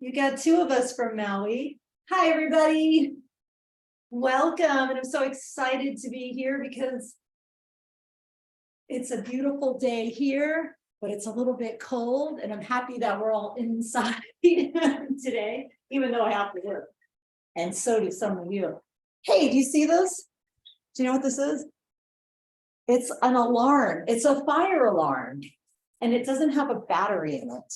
You got two of us from Maui. Hi, everybody. Welcome. And I'm so excited to be here because it's a beautiful day here, but it's a little bit cold. And I'm happy that we're all inside today, even though I have to work. And so do some of you. Hey, do you see this? Do you know what this is? It's an alarm. It's a fire alarm. And it doesn't have a battery in it.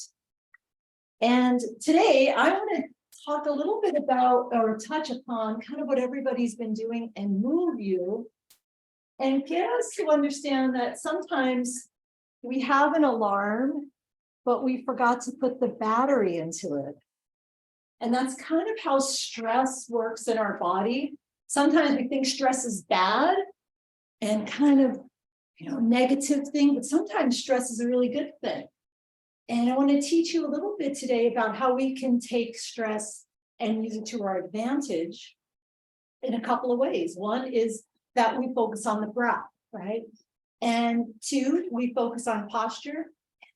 And today I want to talk a little bit about or touch upon kind of what everybody's been doing and move you and get us to understand that sometimes we have an alarm, but we forgot to put the battery into it. And that's kind of how stress works in our body. Sometimes we think stress is bad and kind of, negative thing, but sometimes stress is a really good thing. And I want to teach you a little bit today about how we can take stress and use it to our advantage in a couple of ways. One is that we focus on the breath, right? And two, we focus on posture.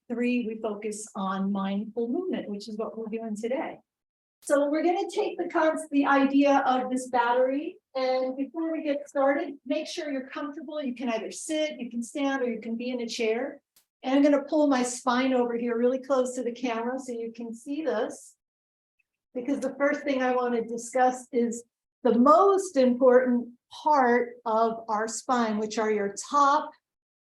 Three, we focus on mindful movement, which is what we're doing today. So we're going to take the idea of this battery. And before we get started, make sure you're comfortable. You can either sit, you can stand, or you can be in a chair. And I'm going to pull my spine over here really close to the camera so you can see this. Because the first thing I want to discuss is the most important part of our spine, which are your top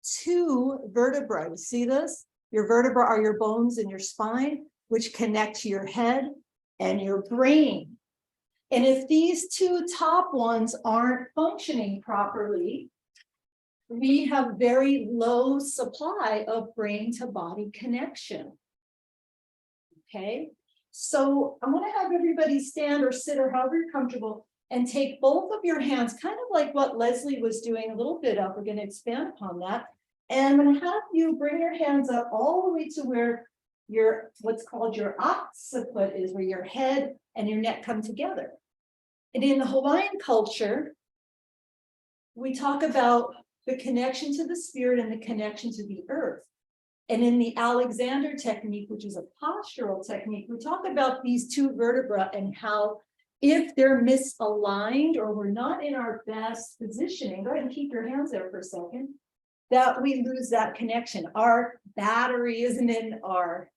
two vertebrae. You see this? Your vertebrae are your bones in your spine, which connect to your head and your brain. And if these two top ones aren't functioning properly, we have very low supply of brain to body connection. Okay, so I want to have everybody stand or sit or however you're comfortable and take both of your hands, kind of like what Leslie was doing a little bit of. We're going to expand upon that. And I'm going to have you bring your hands up all the way to where your what's called your occiput is, where your head and your neck come together. And in the Hawaiian culture, we talk about the connection to the spirit and the connection to the earth. And in the Alexander technique, which is a postural technique, we talk about these two vertebrae and how if they're misaligned or we're not in our best positioning, go ahead and keep your hands there for a second, that we lose that connection. Our battery isn't in our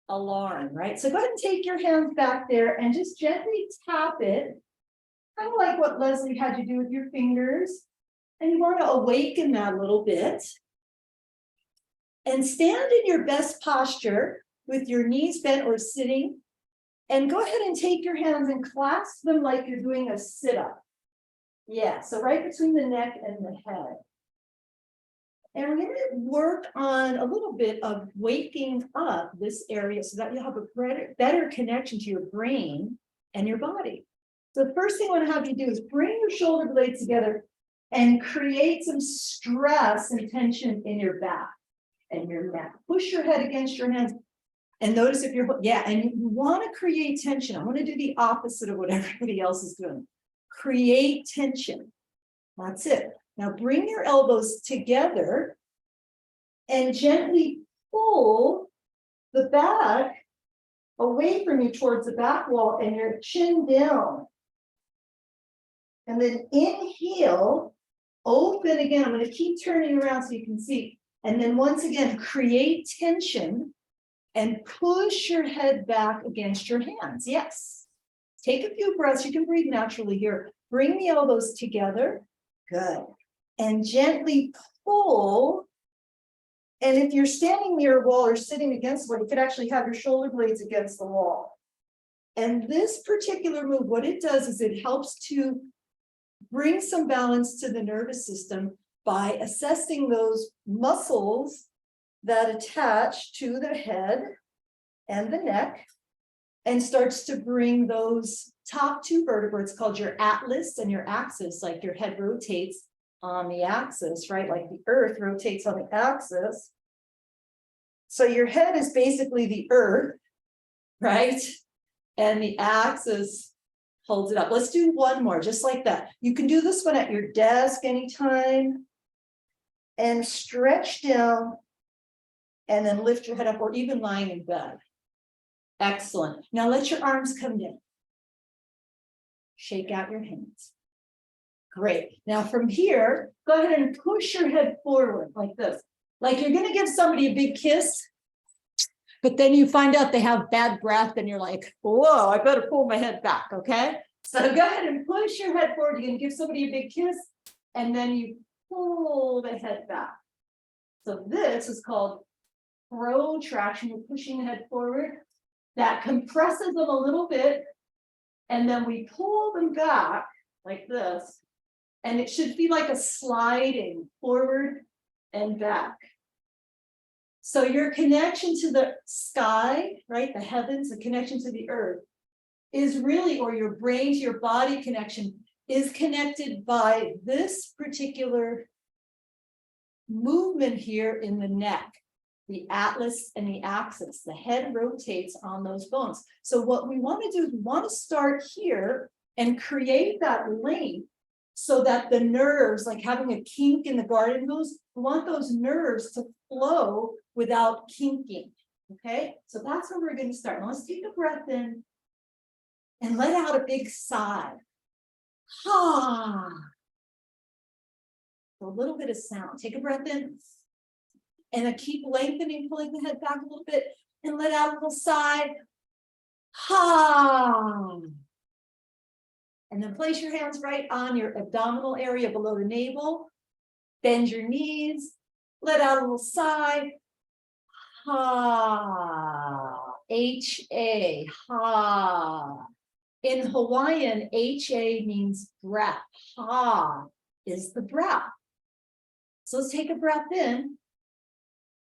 alarm, right? So go ahead and take your hands back there and just gently tap it, kind of like what Leslie had you do with your fingers. And you want to awaken that a little bit. And stand in your best posture with your knees bent or sitting. And go ahead and take your hands and clasp them like you're doing a sit-up. Yeah, so right between the neck and the head. And we're going to work on a little bit of waking up this area so that you'll have a better connection to your brain and your body. So the first thing I want to have you do is bring your shoulder blades together and create some stress and tension in your back and your neck. Push your head against your hands and notice if you're, and you want to create tension. I want to do the opposite of what everybody else is doing. Create tension. That's it. Now bring your elbows together and gently pull the back away from you towards the back wall and your chin down. And then inhale, open again. I'm going to keep turning around so you can see. And then once again, create tension and push your head back against your hands. Yes. Take a few breaths. You can breathe naturally here. Bring the elbows together. Good. And gently pull. And if you're standing near a wall or sitting against one, you could actually have your shoulder blades against the wall. And this particular move, what it does is it helps to bring some balance to the nervous system by assessing those muscles that attach to the head and the neck and starts to bring those top two vertebrae. It's called your atlas and your axis, like your head rotates on the axis, right? Like the earth rotates on the axis. So your head is basically the earth, right? And the axis holds it up. Let's do one more, just like that. You can do this one at your desk anytime. And stretch down and then lift your head up, or even lying in bed. Excellent. Now let your arms come down. Shake out your hands. Great. Now from here, go ahead and push your head forward like this. Like you're going to give somebody a big kiss, but then you find out they have bad breath and you're like, whoa, I better pull my head back, okay? So go ahead and push your head forward. You're going to give somebody a big kiss, and then you pull the head back. So this is called protraction. You're pushing the head forward. That compresses them a little bit, and then we pull them back like this, and it should be like a sliding forward and back. So your connection to the sky, right, the heavens, the connection to the earth is really, or your brain to your body connection is connected by this particular movement here in the neck, the atlas and the axis. The head rotates on those bones. So what we want to do is we want to start here and create that length so that the nerves, like having a kink in the garden hose, we want those nerves to flow without kinking. Okay, so that's where we're going to start. Now let's take a breath in and let out a big sigh. Ha. A little bit of sound. Take a breath in and then keep lengthening, pulling the head back a little bit, and let out a little sigh. Ha. And then place your hands right on your abdominal area below the navel. Bend your knees. Let out a little sigh. Ha. H-A. Ha. In Hawaiian, H-A means breath. Ha is the breath. So let's take a breath in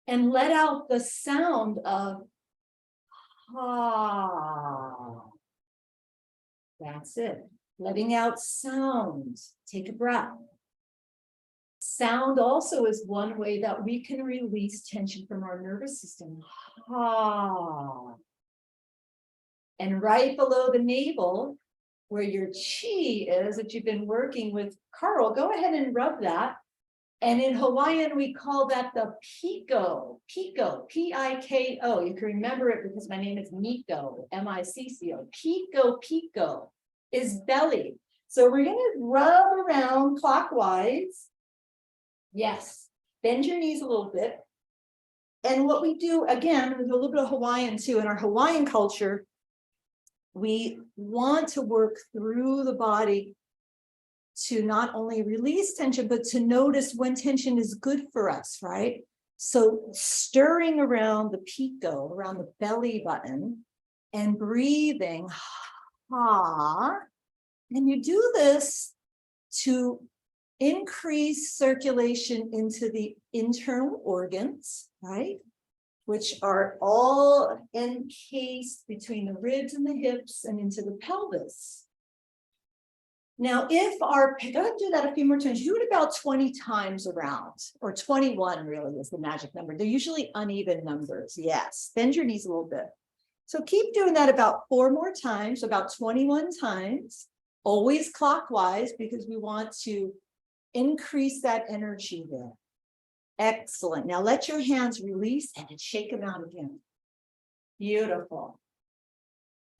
and let out the sound of ha. That's it. Letting out sounds. Take a breath. Sound also is one way that we can release tension from our nervous system. Ha. And right below the navel, where your chi is that you've been working with Carl, go ahead and rub that. And in Hawaiian, we call that the piko, P-I-K-O. You can remember it because my name is Micco, M-I-C-C-O. Piko is belly. So we're going to rub around clockwise. Yes, bend your knees a little bit. And what we do, again, we do a little bit of Hawaiian too. In our Hawaiian culture, we want to work through the body to not only release tension, but to notice when tension is good for us, right? So stirring around the piko, around the belly button, and breathing, ha. And you do this to increase circulation into the internal organs, right? Which are all encased between the ribs and the hips and into the pelvis. Now, if our, go ahead and do that a few more times. Do it about 20 times around, or 21 really is the magic number. They're usually uneven numbers. Yes, bend your knees a little bit. So keep doing that about 4 more times, about 21 times, always clockwise, because we want to increase that energy there. Excellent. Now let your hands release and then shake them out again. Beautiful.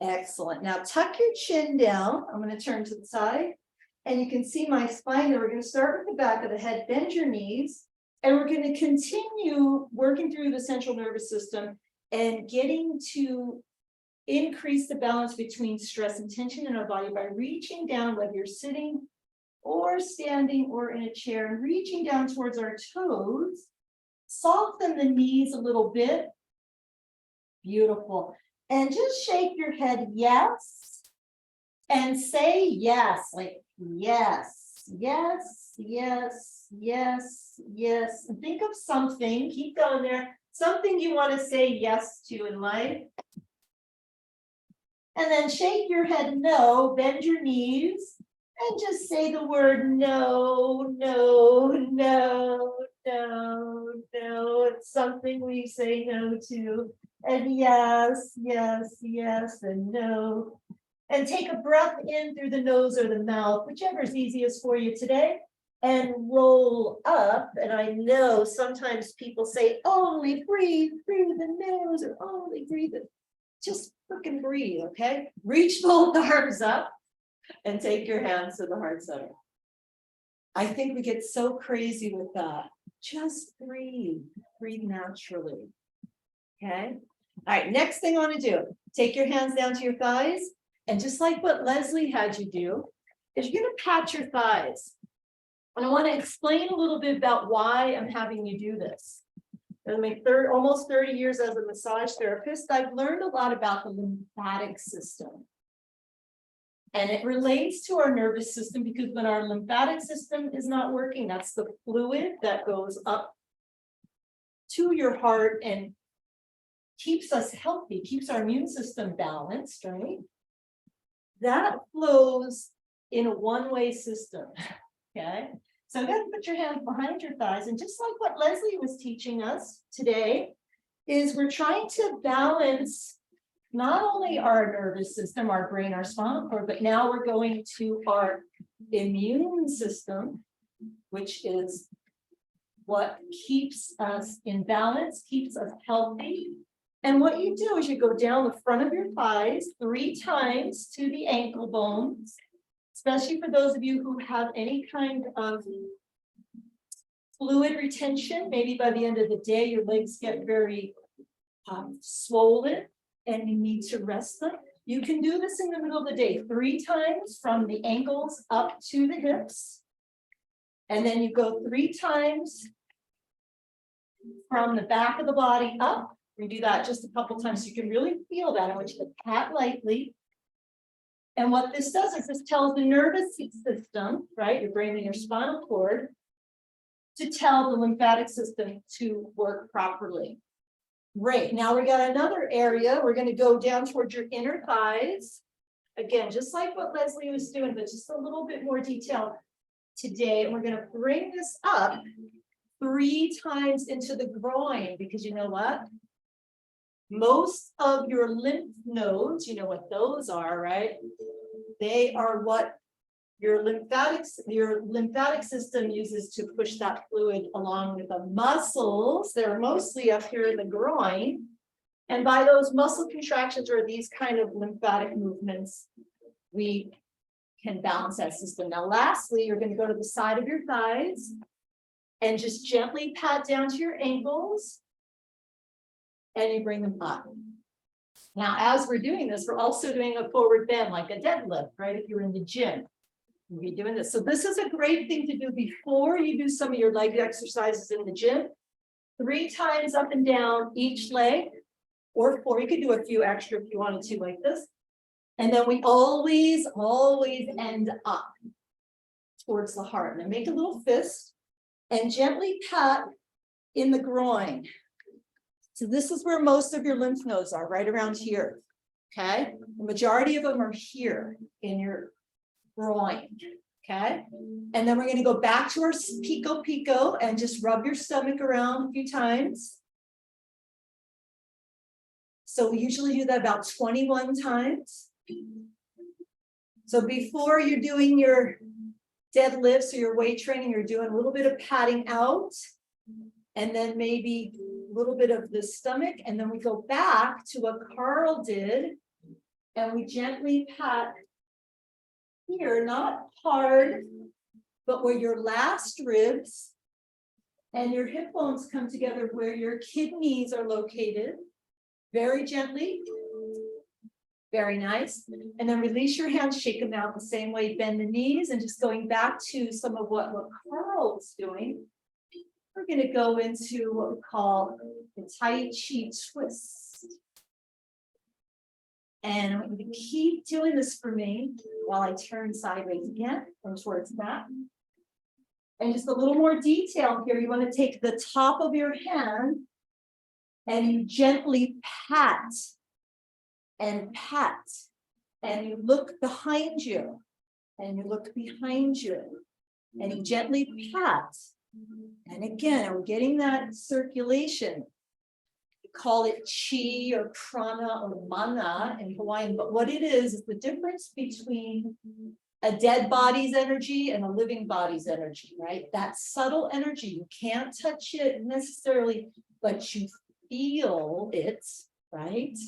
Excellent. Now tuck your chin down. I'm going to turn to the side and you can see my spine there. We're going to start with the back of the head, bend your knees, and we're going to continue working through the central nervous system and getting to increase the balance between stress and tension in our body by reaching down, whether you're sitting or standing or in a chair, and reaching down towards our toes. Soften the knees a little bit. Beautiful. And just shake your head yes. And say yes, like yes, yes, yes, yes, yes. And think of something, keep going there, something you want to say yes to in life. And then shake your head no, bend your knees. And just say the word no, no, no, no, no. It's something we say no to. And yes, yes, yes, and no. And take a breath in through the nose or the mouth, whichever is easiest for you today. And roll up. And I know sometimes people say, only breathe through the nose or only breathe it. Just freaking breathe, okay? Reach both arms up and take your hands to the heart center. I think we get so crazy with that. Just breathe, breathe naturally, okay? All right, next thing I want to do, take your hands down to your thighs, and just like what Leslie had you do, is you're going to pat your thighs. And I want to explain a little bit about why I'm having you do this. In my almost 30 years as a massage therapist, I've learned a lot about the lymphatic system. And it relates to our nervous system because when our lymphatic system is not working, that's the fluid that goes up to your heart and keeps us healthy, keeps our immune system balanced, right? That flows in a one-way system, okay? So I'm going to put your hands behind your thighs, and just like what Leslie was teaching us today, is we're trying to balance not only our nervous system, our brain, our spinal cord, but now we're going to our immune system, which is what keeps us in balance, keeps us healthy. And what you do is you go down the front of your thighs 3 times to the ankle bones, especially for those of you who have any kind of fluid retention. Maybe by the end of the day, your legs get very swollen and you need to rest them. You can do this in the middle of the day 3 times from the ankles up to the hips. And then you go 3 times from the back of the body up. We do that just a couple times so you can really feel that. I want you to pat lightly. And what this does is this tells the nervous system, right, your brain and your spinal cord, to tell the lymphatic system to work properly. Great. Now we got another area. We're going to go down towards your inner thighs. Again, just like what Leslie was doing, but just a little bit more detail today. And we're going to bring this up 3 times into the groin, because you know what? Most of your lymph nodes, you know what those are, right? They are what your lymphatic system uses to push that fluid along with the muscles. They're mostly up here in the groin. And by those muscle contractions or these kind of lymphatic movements, we can balance that system. Now, lastly, you're going to go to the side of your thighs and just gently pat down to your ankles. And you bring them up. Now, as we're doing this, we're also doing a forward bend, like a deadlift, right? If you're in the gym, you'll be doing this. So this is a great thing to do before you do some of your leg exercises in the gym. 3 times up and down each leg, or 4. You could do a few extra if you wanted to, like this. And then we always end up towards the heart. Now make a little fist and gently pat in the groin. So this is where most of your lymph nodes are, right around here, okay? The majority of them are here in your groin, okay? And then we're going to go back to our pico and just rub your stomach around a few times. So we usually do that about 21 times. So before you're doing your deadlifts or your weight training, you're doing a little bit of patting out, and then maybe a little bit of the stomach, and then we go back to what Carl did, and we gently pat here, not hard, but where your last ribs and your hip bones come together, where your kidneys are located, very gently. Very nice. And then release your hands, shake them out the same way, bend the knees, and just going back to some of what Carl's doing. We're going to go into what we call the Tai Chi twist. And I'm going to keep doing this for me while I turn sideways again and towards that. And just a little more detail here. You want to take the top of your hand and you gently pat and pat. And you look behind you and you look behind you and you gently pat. And again, we're getting that circulation. We call it chi or prana or mana in Hawaiian, but what it is the difference between a dead body's energy and a living body's energy, right? That subtle energy, you can't touch it necessarily, but you feel it, right?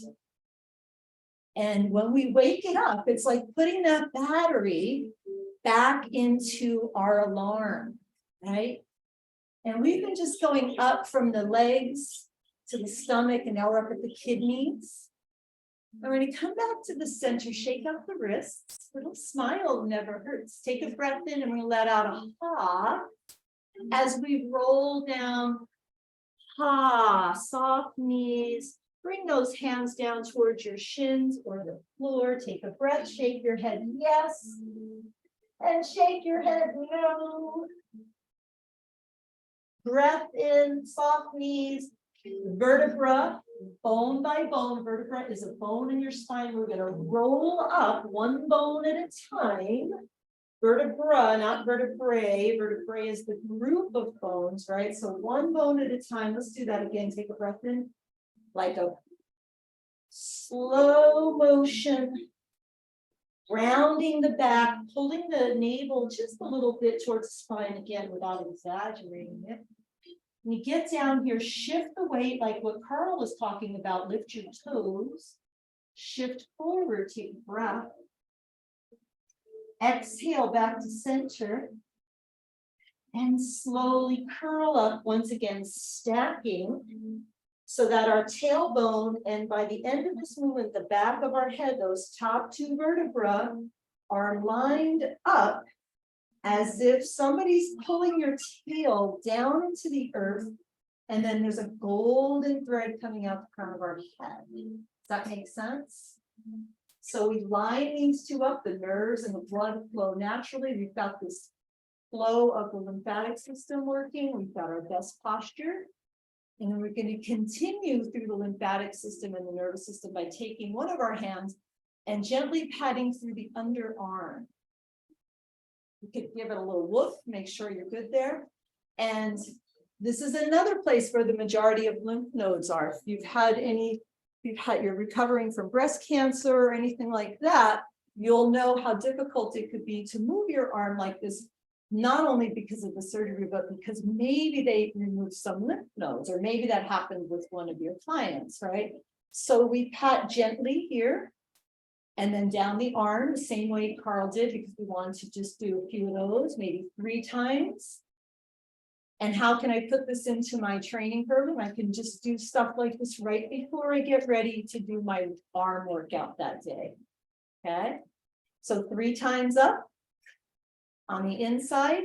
And when we wake it up, it's like putting that battery back into our alarm, right? And we've been just going up from the legs to the stomach, and now we're up at the kidneys. And we're going to come back to the center, shake out the wrists. A little smile never hurts. Take a breath in, and we're going to let out a ha as we roll down. Ha, soft knees. Bring those hands down towards your shins or the floor. Take a breath, shake your head yes, and shake your head no. Breath in, soft knees, vertebra, bone by bone. Vertebra is a bone in your spine. We're going to roll up one bone at a time. Vertebra, not vertebrae. Vertebrae is the group of bones, right? So one bone at a time. Let's do that again. Take a breath in. Like a slow motion, rounding the back, pulling the navel just a little bit towards the spine again without exaggerating it. When you get down here, shift the weight like what Carl was talking about, lift your toes, shift forward, take a breath. Exhale back to center. And slowly curl up, once again, stacking so that our tailbone, and by the end of this movement, the back of our head, those top two vertebrae are lined up as if somebody's pulling your tail down into the earth, and then there's a golden thread coming out the crown of our head. Does that make sense? So we line these two up, the nerves and the blood flow naturally. We've got this flow of the lymphatic system working. We've got our best posture. And then we're going to continue through the lymphatic system and the nervous system by taking one of our hands and gently patting through the underarm. You could give it a little woof, make sure you're good there. And this is another place where the majority of lymph nodes are. If you're recovering from breast cancer or anything like that, you'll know how difficult it could be to move your arm like this, not only because of the surgery, but because maybe they removed some lymph nodes, or maybe that happened with one of your clients, right? So we pat gently here and then down the arm, the same way Carl did, because we wanted to just do a few of those, maybe 3 times. And how can I put this into my training program? I can just do stuff like this right before I get ready to do my arm workout that day. Okay, so 3 times up on the inside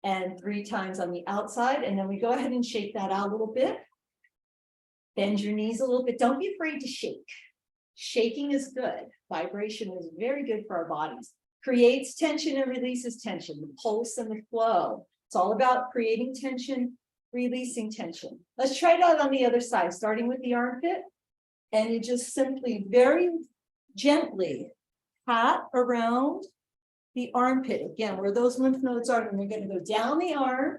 and 3 times on the outside. And then we go ahead and shake that out a little bit. Bend your knees a little bit. Don't be afraid to shake. Shaking is good. Vibration is very good for our bodies. Creates tension and releases tension, the pulse and the flow. It's all about creating tension, releasing tension. Let's try it out on the other side, starting with the armpit. And you just simply very gently pat around the armpit, again, where those lymph nodes are, and we're going to go down the arm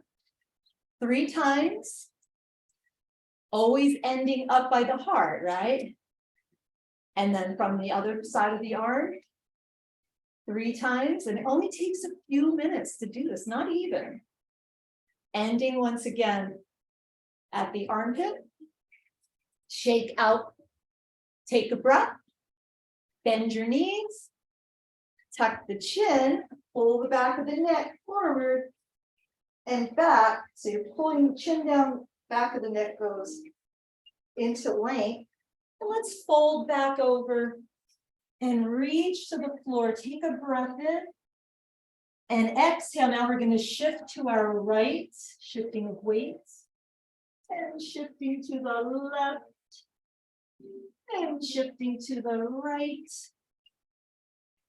3 times, always ending up by the heart, right? And then from the other side of the arm, 3 times, and it only takes a few minutes to do this, not even. Ending once again at the armpit, shake out, take a breath, bend your knees, tuck the chin, pull the back of the neck forward and back. So you're pulling the chin down, back of the neck goes into length. And let's fold back over and reach to the floor. Take a breath in and exhale. Now we're going to shift to our right, shifting of weights, and shifting to the left, and shifting to the right,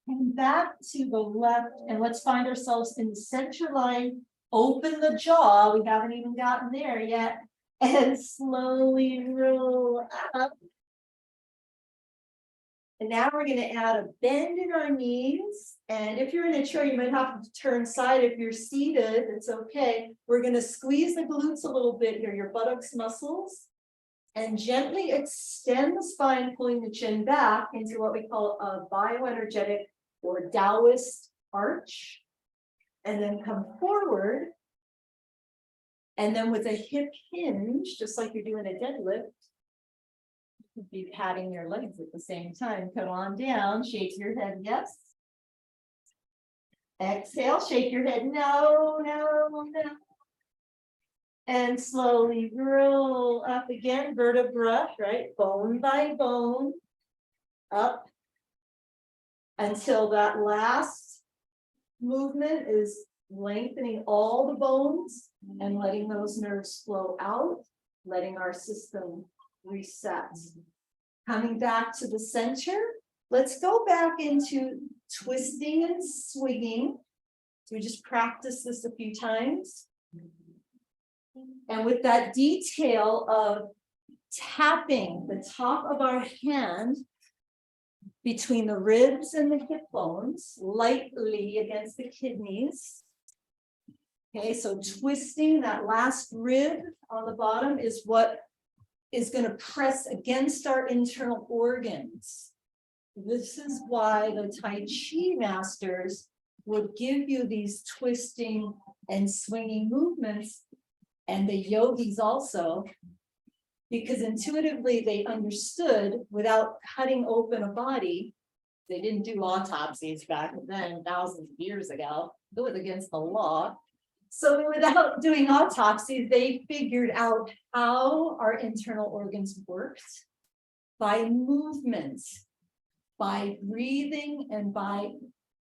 and back to the left. And let's find ourselves in the center line. Open the jaw. We haven't even gotten there yet. And slowly roll up. And now we're going to add a bend in our knees. And if you're in a chair, you might have to turn side. If you're seated, it's okay. We're going to squeeze the glutes a little bit here, your buttocks muscles, and gently extend the spine, pulling the chin back into what we call a bioenergetic or Taoist arch. And then come forward. And then with a hip hinge, just like you're doing a deadlift, You'd be patting your legs at the same time. Come on down, shake your head, yes. Exhale, shake your head, no, no, no. And slowly roll up again, vertebra, right? Bone by bone, up until that last movement is lengthening all the bones and letting those nerves flow out, letting our system reset. Coming back to the center, let's go back into twisting and swinging. So we just practiced this a few times. And with that detail of tapping the top of our hand between the ribs and the hip bones, lightly against the kidneys. Okay, so twisting that last rib on the bottom is what is going to press against our internal organs. This is why the Tai Chi masters would give you these twisting and swinging movements, and the yogis also, because intuitively they understood without cutting open a body. They didn't do autopsies back then, thousands of years ago. It was against the law. So without doing autopsies, they figured out how our internal organs worked by movement, by breathing, and by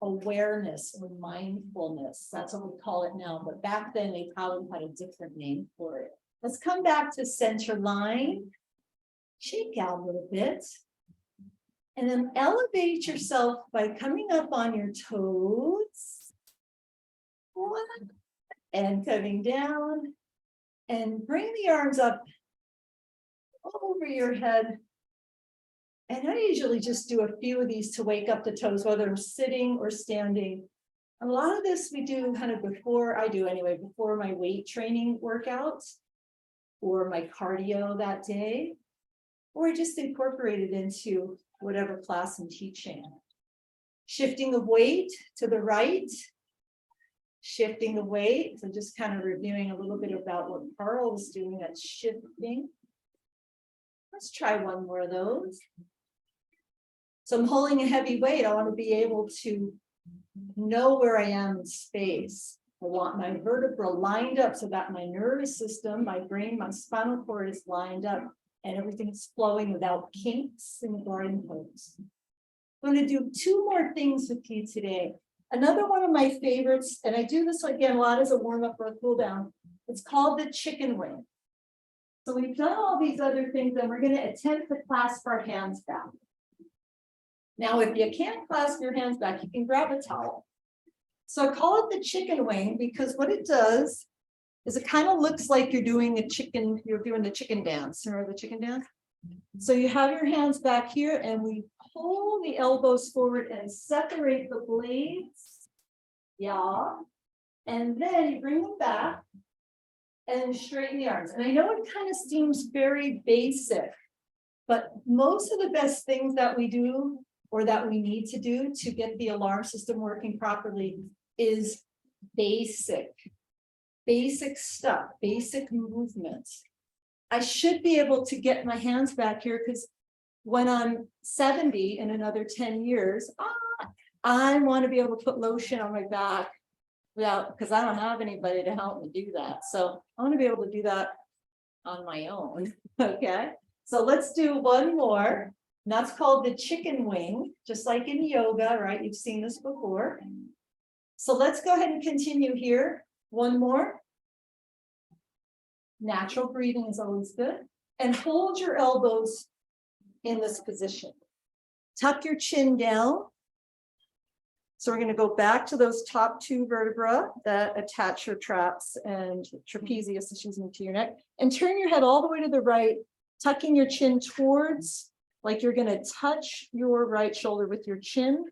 awareness or mindfulness. That's what we call it now. But back then, they probably had a different name for it. Let's come back to center line. Shake out a little bit. And then elevate yourself by coming up on your toes. And coming down. And bring the arms up over your head. And I usually just do a few of these to wake up the toes, whether I'm sitting or standing. A lot of this we do kind of before, I do anyway, before my weight training workouts or my cardio that day, or I just incorporate it into whatever class I'm teaching. Shifting the weight to the right, shifting the weight. So just kind of reviewing a little bit about what Carl was doing, that's shifting. Let's try one more of those. So I'm holding a heavy weight. I want to be able to know where I am in space. I want my vertebra lined up so that my nervous system, my brain, my spinal cord is lined up and everything's flowing without kinks in the garden hose. I'm going to do two more things with you today. Another one of my favorites, and I do this again a lot as a warm-up or a cool down. It's called the chicken wing. So we've done all these other things, and we're going to attempt to clasp our hands back. Now, if you can't clasp your hands back, you can grab a towel. So I call it the chicken wing because what it does is it kind of looks like you're doing the chicken dance. Remember the chicken dance? So you have your hands back here, and we pull the elbows forward and separate the blades. Yeah. And then you bring them back and straighten the arms. And I know it kind of seems very basic, but most of the best things that we do or that we need to do to get the alarm system working properly is basic stuff, basic movements. I should be able to get my hands back here because when I'm 70 in another 10 years, I want to be able to put lotion on my back because I don't have anybody to help me do that. So I want to be able to do that on my own. Okay, so let's do one more. And that's called the chicken wing, just like in yoga, right? You've seen this before. So let's go ahead and continue here. One more. Natural breathing is always good. And hold your elbows in this position. Tuck your chin down. So we're going to go back to those top two vertebrae that attach your traps and trapezius, excuse me, to your neck. And turn your head all the way to the right, tucking your chin towards, like you're going to touch your right shoulder with your chin.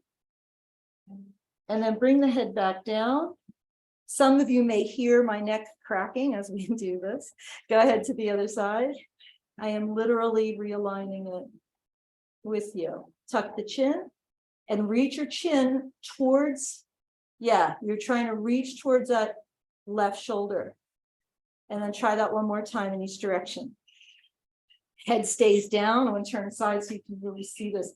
And then bring the head back down. Some of you may hear my neck cracking as we do this. Go ahead to the other side. I am literally realigning it with you. Tuck the chin and reach your chin towards, you're trying to reach towards that left shoulder. And then try that one more time in each direction. Head stays down. I'm going to turn aside so you can really see this.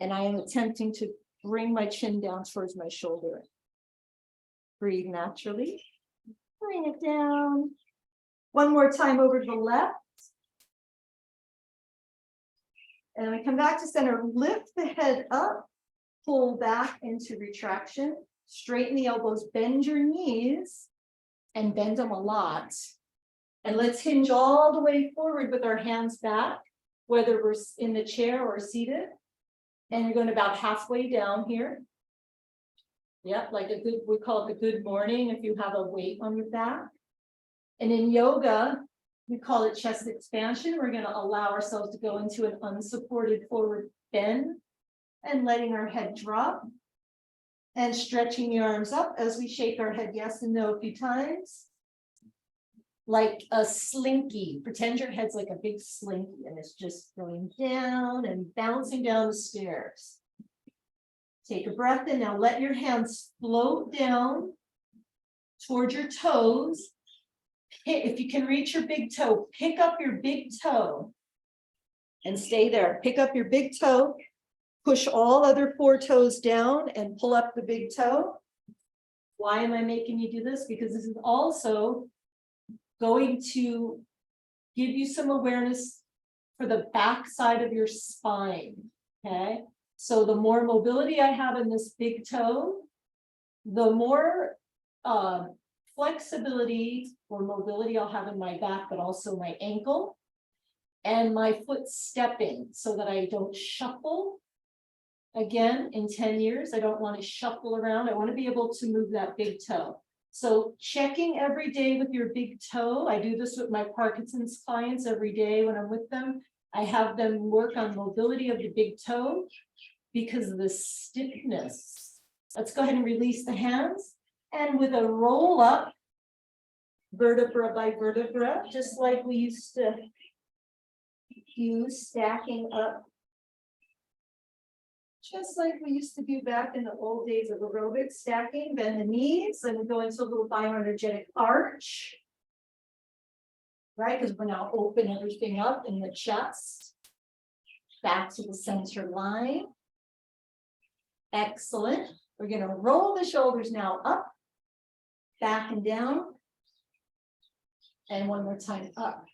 And I am attempting to bring my chin down towards my shoulder. Breathe naturally. Bring it down. One more time over to the left. And we come back to center. Lift the head up. Pull back into retraction. Straighten the elbows. Bend your knees. And bend them a lot. And let's hinge all the way forward with our hands back, whether we're in the chair or seated. And you're going about halfway down here. Yep, like a good, we call it the good morning if you have a weight on your back. And in yoga, we call it chest expansion. We're going to allow ourselves to go into an unsupported forward bend and letting our head drop and stretching the arms up as we shake our head yes and no a few times. Like a slinky. Pretend your head's like a big slinky and it's just going down and bouncing down the stairs. Take a breath in. Now let your hands float down toward your toes. If you can reach your big toe, pick up your big toe and stay there. Pick up your big toe, push all other 4 toes down and pull up the big toe. Why am I making you do this? Because this is also going to give you some awareness for the back side of your spine, okay? So the more mobility I have in this big toe, the more flexibility or mobility I'll have in my back, but also my ankle and my foot stepping so that I don't shuffle. Again, in 10 years, I don't want to shuffle around. I want to be able to move that big toe. So checking every day with your big toe. I do this with my Parkinson's clients every day when I'm with them. I have them work on mobility of the big toe because of the stiffness. Let's go ahead and release the hands. And with a roll up, vertebra by vertebra, just like we used to do, stacking up. Just like we used to do back in the old days of aerobics, stacking, bend the knees, and go into a little bioenergetic arch. Right, because we're now open everything up in the chest. Back to the center line. Excellent. We're going to roll the shoulders now up, back and down. And one more time, up,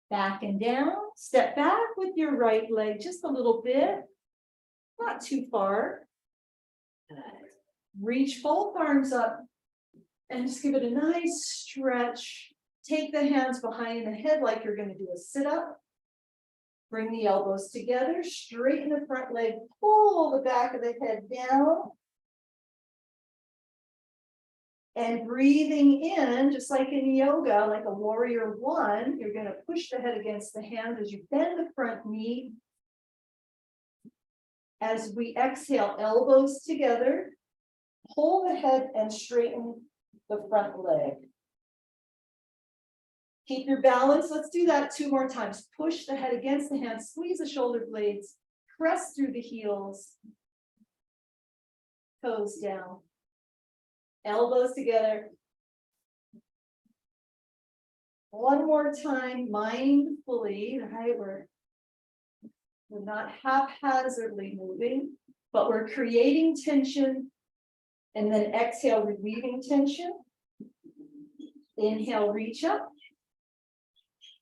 back and down. Step back with your right leg just a little bit. Not too far. Reach both arms up and just give it a nice stretch. Take the hands behind the head like you're going to do a sit-up. Bring the elbows together, straighten the front leg, pull the back of the head down. And breathing in, just like in yoga, like a warrior one, you're going to push the head against the hand as you bend the front knee. As we exhale, elbows together, pull the head and straighten the front leg. Keep your balance. Let's do that 2 more times. Push the head against the hand, squeeze the shoulder blades, press through the heels, toes down, elbows together. One more time, mindfully, right? We're not haphazardly moving, but we're creating tension and then exhale, relieving tension. Inhale, reach up.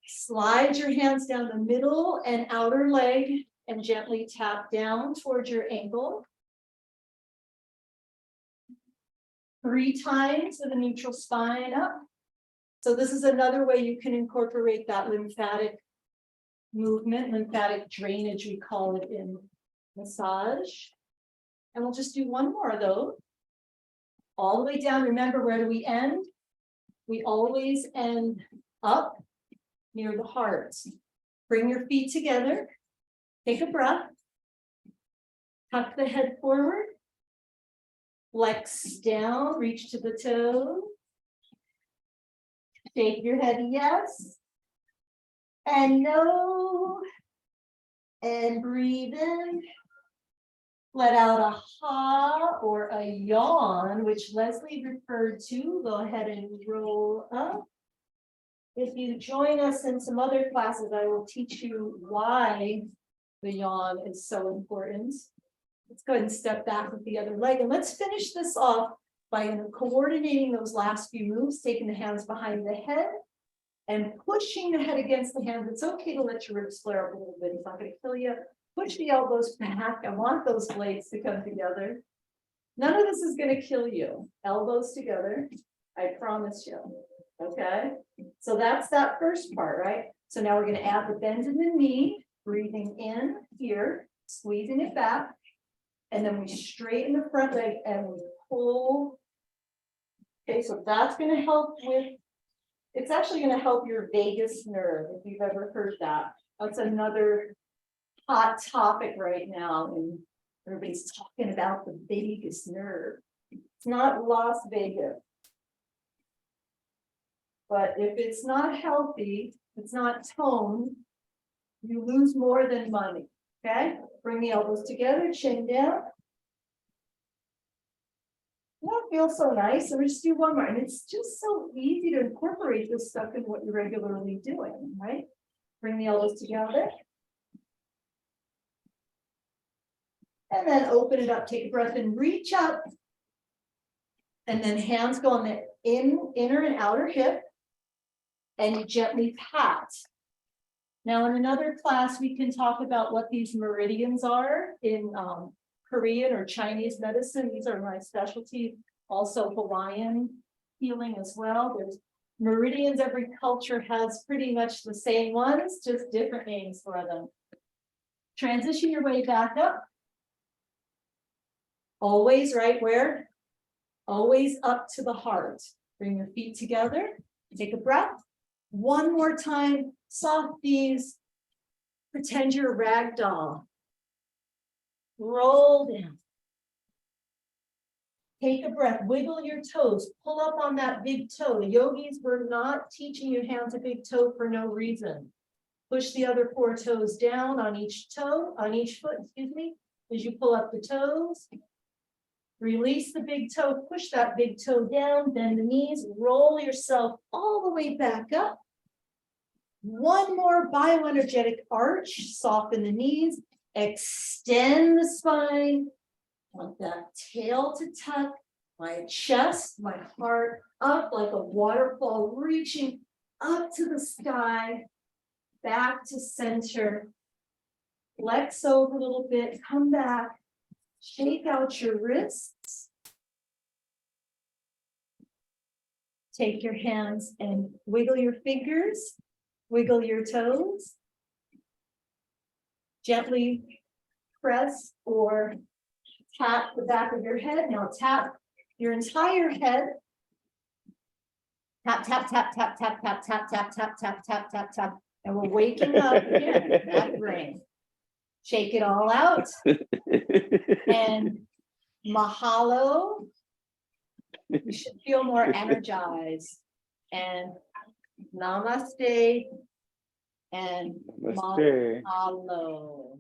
Slide your hands down the middle and outer leg and gently tap down towards your ankle. 3 times with a neutral spine up. So this is another way you can incorporate that lymphatic movement, lymphatic drainage, we call it in massage. And we'll just do 1 more of those. All the way down. Remember, where do we end? We always end up near the heart. Bring your feet together. Take a breath. Tuck the head forward. Flex down, reach to the toes. Shake your head yes. And no. And breathe in. Let out a ha or a yawn, which Leslie referred to. Go ahead and roll up. If you join us in some other classes, I will teach you why the yawn is so important. Let's go ahead and step back with the other leg, and let's finish this off by coordinating those last few moves, taking the hands behind the head and pushing the head against the hands. It's okay to let your ribs flare up a little bit. It's not going to kill you. Push the elbows back. I want those blades to come together. None of this is going to kill you. Elbows together. I promise you. Okay. So that's that first part, right? So now we're going to add the bend in the knee, breathing in here, squeezing it back. And then we straighten the front leg and we pull. Okay, so that's going to help with, it's actually going to help your vagus nerve, if you've ever heard that. That's another hot topic right now, and everybody's talking about the vagus nerve. It's not Las Vegas. But if it's not healthy, it's not toned, you lose more than money. Okay? Bring the elbows together, chin down. That feels so nice. And we just do one more. And it's just so easy to incorporate this stuff in what you're regularly doing, right? Bring the elbows together. And then open it up, take a breath and reach up. And then hands go on the inner and outer hip. And you gently pat. Now in another class, we can talk about what these meridians are in Korean or Chinese medicine. These are my specialty, also Hawaiian healing as well. There's meridians, every culture has pretty much the same ones, just different names for them. Transition your way back up. Always right where? Always up to the heart. Bring your feet together, take a breath. One more time, softies. Pretend you're a rag doll. Roll down. Take a breath, wiggle your toes, pull up on that big toe. The yogis were not teaching you hands a big toe for no reason. Push the other 4 toes down on each toe, on each foot, excuse me, as you pull up the toes. Release the big toe, push that big toe down, bend the knees, roll yourself all the way back up. One more bioenergetic arch, soften the knees, extend the spine. Want that tail to tuck, my chest, my heart up like a waterfall, reaching up to the sky, back to center. Flex over a little bit, come back. Shake out your wrists. Take your hands and wiggle your fingers, wiggle your toes. Gently press or tap the back of your head. Now tap your entire head. Tap, tap, tap, tap, tap, tap, tap, tap, tap, tap, tap, tap, tap. And we're waking up again, that brain. Shake it all out. And mahalo. You should feel more energized. And namaste. And mahalo.